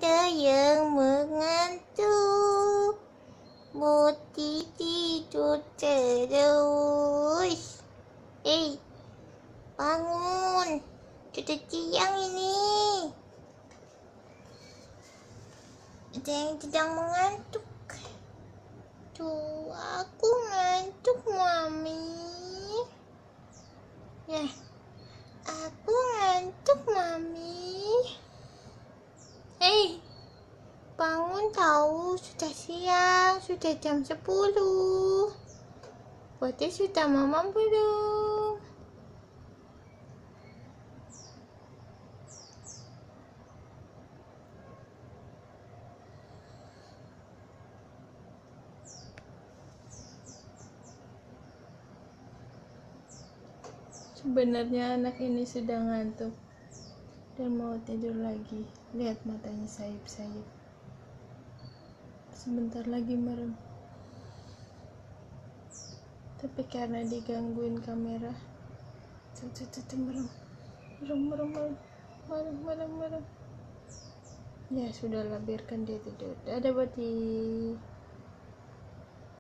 ada yang mengantuk. Booti tidur terus. Bangun. Sudah siang ini. Ada yang sedang mengantuk. Tuh, aku ngantuk, Mami. Ya, aku ngantuk, Mami. Bangun tahu, sudah siang, sudah jam 10. Berarti sudah mama belum? Sebenarnya anak ini sudah ngantuk dan mau tidur lagi. Lihat matanya sayup-sayup. Sebentar lagi merem. Tapi karena digangguin kamera, merem. Ya sudahlah, biarkan dia tidur. Dadah, Booti.